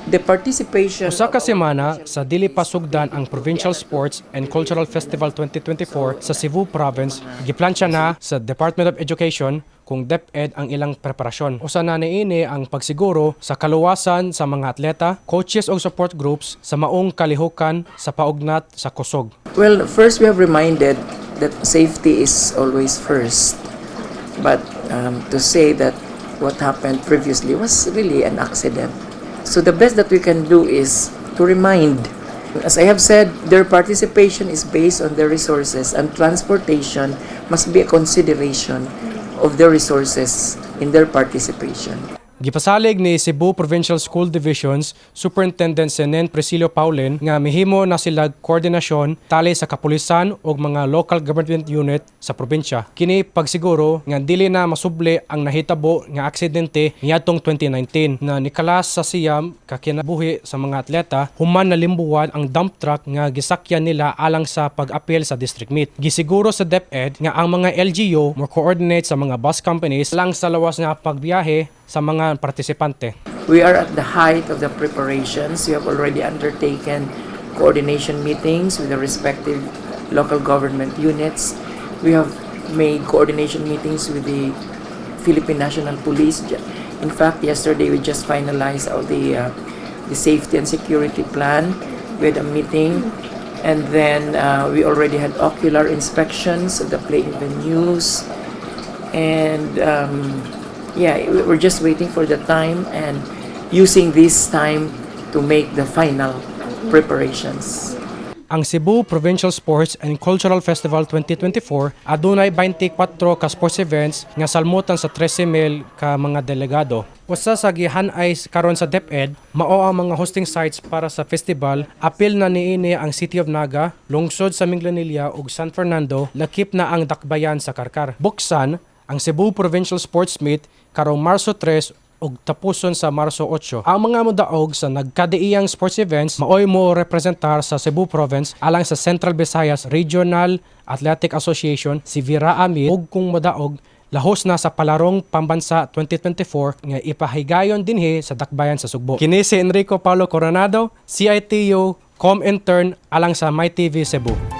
The participation Usa ka semana sa dili pa sugdan ang Provincial Sports and Cultural Festival 2024 sa Cebu Province, giplansya na sa Department of Education kung DepEd ang ilang preparasyon. Usa na niini ang pagsiguro sa kaluwasan sa mga atleta, coaches o support groups sa maong kalihukan sa paugnat sa kusog. Well, first we have reminded that safety is always first. But to say that what happened previously was really an accident. So the best that we can do is to remind. As I have said, their participation is based on their resources, and transportation must be a consideration of their resources in their participation. Gipasalig ni Cebu Provincial School Divisions Superintendent Senen Presilio Paulen nga mihimo na sila koordinasyon tali sa kapulisan ug mga local government unit sa probinsya. Kini pagsiguro nga dili na masuble ang nahitabo nga aksidente niadtong 2019 na nikalas sa siyam ka kinabuhi sa mga atleta human nalimbuwan ang dump truck nga gisakyan nila alang sa pag-apil sa district meet. Gisiguro sa DepEd nga ang mga LGU mo coordinate sa mga bus companies lang sa lawas nga pagbiyahe sa mga partisipante. We are at the height of the preparations. We have already undertaken coordination meetings with the respective local government units. We have made coordination meetings with the Philippine National Police. In fact, yesterday we just finalized the safety and security plan. We had a meeting, and then we already had ocular inspections of the playing venues, and we're just waiting for the time and using this time to make the final preparations. Ang Cebu Provincial Sports and Cultural Festival 2024 adunay 24 ka sports events nga salmutan sa 13,000 ka mga delegado. Usa sa gihan-ay karon sa DepEd mao ang mga hosting sites para sa festival. Apil na niini ang City of Naga, lungsod sa Minglanilla ug San Fernando, lakip na ang dakbayan sa Karkar. Buksan ang Cebu Provincial Sports Meet karong Marso 3 ug tapuson sa Marso 8. Ang mga modaog sa nagkadiiyang sports events maoy mo representar sa Cebu Province alang sa Central Visayas Regional Athletic Association si Vira Ami ug kung modaog lahos na sa palarong pambansa 2024 nga ipahigayon dinhi sa dakbayan sa Sugbo. Kini si Enrico Paulo Coronado, CITU Com Intern alang sa MyTV Cebu.